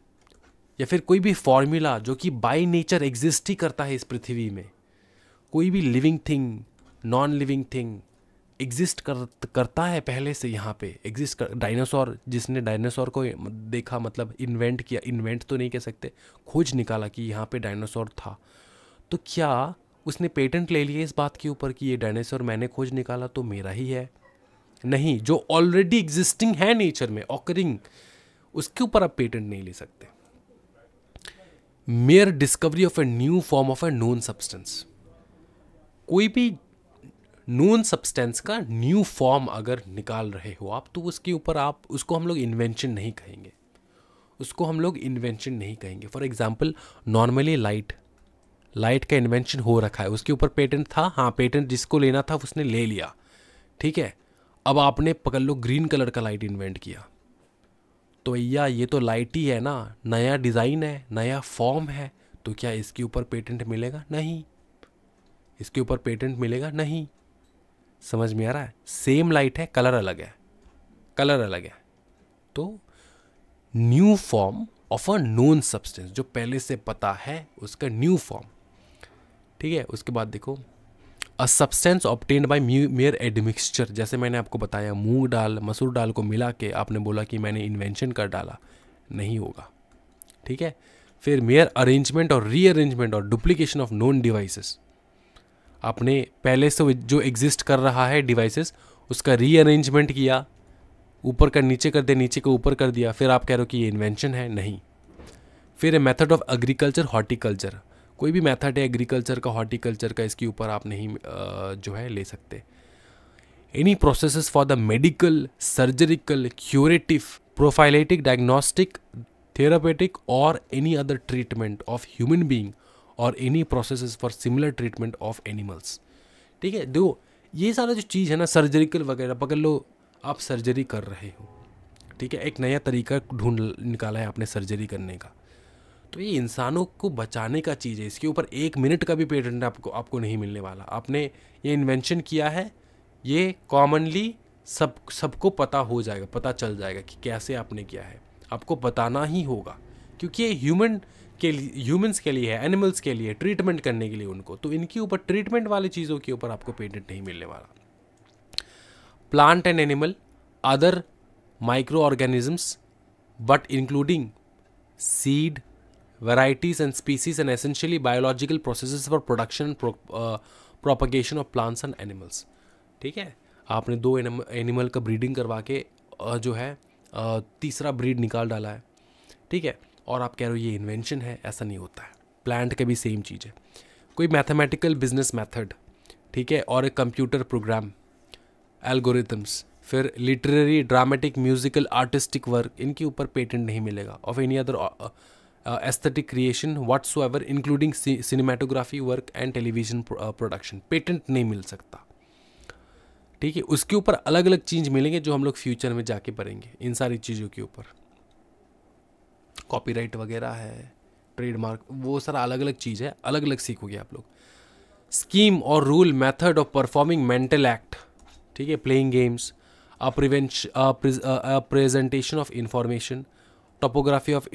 या फिर कोई भी फॉर्मूला जो कि बाय नेचर एग्जिस्ट ही करता है इस पृथ्वी में, कोई भी living thing, non living thing exist करता है पहले से यहाँ पे एग्जिस्ट कर। डायनासोर, जिसने डायनासोर को देखा, मतलब इन्वेंट किया, इन्वेंट तो नहीं कह सकते, खोज निकाला कि यहाँ पे डायनासोर था, तो क्या उसने पेटेंट ले लिया इस बात के ऊपर कि ये डायनासोर मैंने खोज निकाला तो मेरा ही है? नहीं, जो ऑलरेडी एग्जिस्टिंग है नेचर में, ऑकरिंग, उसके ऊपर आप पेटेंट नहीं ले सकते। Mayor discovery of a new form of A known substance, कोई भी नोन सब्सटेंस का न्यू फॉर्म अगर निकाल रहे हो आप, तो उसके ऊपर आप, उसको हम लोग इन्वेंशन नहीं कहेंगे, उसको हम लोग इन्वेंशन नहीं कहेंगे। फॉर एग्जांपल, नॉर्मली लाइट का इन्वेंशन हो रखा है, उसके ऊपर पेटेंट था, हाँ पेटेंट जिसको लेना था उसने ले लिया, ठीक है। अब आपने पकड़ लो ग्रीन कलर का लाइट इन्वेंट किया, तो भैया ये तो लाइट ही है ना, नया डिज़ाइन है, नया फॉर्म है, तो क्या इसके ऊपर पेटेंट मिलेगा? नहीं, इसके ऊपर पेटेंट मिलेगा नहीं। समझ में आ रहा है? सेम लाइट है, कलर अलग है, कलर अलग है। तो new form of a known substance, जो पहले से पता है उसका न्यू फॉर्म, ठीक है। उसके बाद देखो, a substance obtained by mayor admixture, जैसे मैंने आपको बताया मूंग दाल मसूर दाल को मिला के आपने बोला कि मैंने इन्वेंशन कर डाला, नहीं होगा, ठीक है। फिर मेयर अरेंजमेंट और रीअरेंजमेंट और डुप्लीकेशन ऑफ नोन डिवाइसेस, आपने पहले से जो एग्जिस्ट कर रहा है डिवाइसेस, उसका रीअरेंजमेंट किया, ऊपर का नीचे कर दिया, नीचे को ऊपर कर दिया, फिर आप कह रहे हो कि ये इन्वेंशन है? नहीं। फिर a method of agriculture horticulture, कोई भी मेथड है एग्रीकल्चर का, हॉर्टिकल्चर का, इसके ऊपर आप नहीं जो है ले सकते। Any processes for the medical, surgical, curative, prophylactic, diagnostic, therapeutic और any other treatment of human being और any processes for similar treatment of animals, ठीक है। दो ये सारा जो चीज़ है ना, सर्जरिकल वगैरह, पकड़ लो आप सर्जरी कर रहे हो, ठीक है, एक नया तरीका ढूंढ निकाला है आपने सर्जरी करने का, तो ये इंसानों को बचाने का चीज़ है, इसके ऊपर 1 मिनट का भी पेटेंट आपको नहीं मिलने वाला। आपने ये इन्वेंशन किया है, ये कॉमनली सबको पता हो जाएगा, पता चल जाएगा कि कैसे आपने किया है, आपको बताना ही होगा, क्योंकि ये ह्यूमंस के लिए है, एनिमल्स के लिए, ट्रीटमेंट करने के लिए उनको, तो इनके ऊपर ट्रीटमेंट वाली चीज़ों के ऊपर आपको पेटेंट नहीं मिलने वाला। Plant and animal, other micro organisms but including seed, varieties and species and essentially biological processes for production and propagation of plants and animals, ठीक है। आपने 2 एनिमल का ब्रीडिंग करवा के जो है तीसरा ब्रीड निकाल डाला है, ठीक है, और आप कह रहे हो ये इन्वेंशन है, ऐसा नहीं होता है। प्लांट का भी सेम चीज़ है, कोई मैथमेटिकल बिजनेस मेथड, ठीक है, और एक कंप्यूटर प्रोग्राम, एल्गोरिथम्स, फिर literary, dramatic, musical, artistic work, इनके ऊपर पेटेंट नहीं मिलेगा। Of any other aesthetic creation whatsoever including cinematography work and television production, patent नहीं मिल सकता, ठीक है। उसके ऊपर अलग अलग चीज़ मिलेंगे जो हम लोग फ्यूचर में जाके पढ़ेंगे, इन सारी चीज़ों के ऊपर कॉपीराइट वगैरह है, ट्रेडमार्क, वो सारा अलग अलग चीज़ है, अलग अलग सीखोगे आप लोग। स्कीम और rule, method of performing mental act, ठीक है, playing games, presentation of information, topography of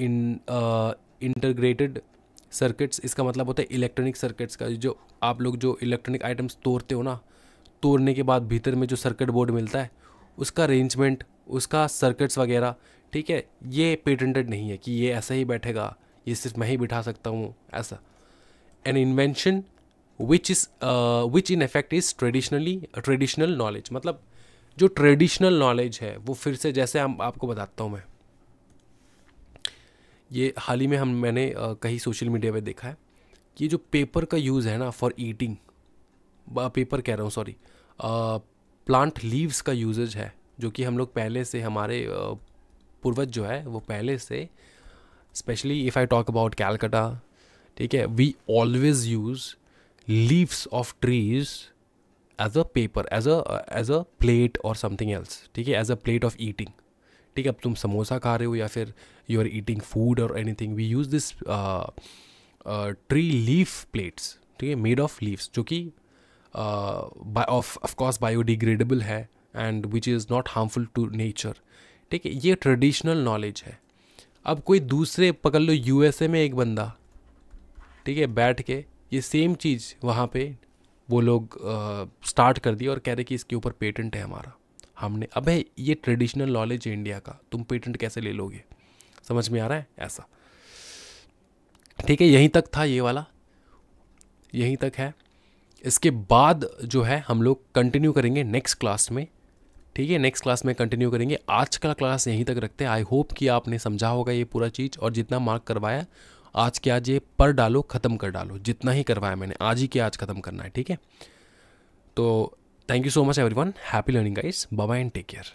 integrated circuits, इसका मतलब होता है इलेक्ट्रॉनिक सर्किट्स का, जो आप लोग जो इलेक्ट्रॉनिक आइटम्स तोड़ते हो ना, तोड़ने के बाद भीतर में जो सर्किट बोर्ड मिलता है, उसका अरेंजमेंट, उसका सर्किट्स वगैरह, ठीक है, ये पेटेंटेड नहीं है कि ये ऐसा ही बैठेगा, ये सिर्फ मैं ही बिठा सकता हूँ ऐसा। An invention which in effect is traditional knowledge, मतलब जो ट्रेडिशनल नॉलेज है वो फिर से, जैसे हम आपको बताता हूँ मैं, ये हाल ही में मैंने कहीं सोशल मीडिया पे देखा है कि जो पेपर का यूज़ है ना फॉर ईटिंग, पेपर कह रहा हूँ सॉरी, प्लांट लीव्स का यूजेज है, जो कि हम लोग पहले से, हमारे पूर्वज जो है वो पहले से, specially if I talk about Calcutta, ठीक है, we always use leaves of trees as a paper, as a plate और समथिंग एल्स, ठीक है, as a plate of eating, ठीक है। अब तुम समोसा खा रहे हो या फिर यू आर ईटिंग फूड और anything, we use this tree leaf plates, ठीक है, मेड ऑफ लीव्स, जो कि ऑफ कोर्स बायोडिग्रेडेबल है and which is not harmful to nature, ठीक है। ये ट्रेडिशनल नॉलेज है। अब कोई दूसरे पकड़ लो, यूएसए में एक बंदा, ठीक है, बैठ के ये सेम चीज़ वहाँ पे वो लोग स्टार्ट कर दिया और कह रहे कि इसके ऊपर पेटेंट है हमारा। हमने, अबे ये ट्रेडिशनल नॉलेज है इंडिया का, तुम पेटेंट कैसे ले लोगे? समझ में आ रहा है ऐसा, ठीक है। यहीं तक था ये वाला, यहीं तक है। इसके बाद जो है हम लोग कंटिन्यू करेंगे नेक्स्ट क्लास में, ठीक है, नेक्स्ट क्लास में कंटिन्यू करेंगे। आज का क्लास यहीं तक रखते हैं। आई होप कि आपने समझा होगा ये पूरा चीज़, और जितना मार्क करवाया आज के आज ये पर डालो, ख़त्म कर डालो, जितना ही करवाया मैंने आज ही के आज ख़त्म करना है, ठीक है। तो thank you so much everyone, happy learning guys, bye bye and take care.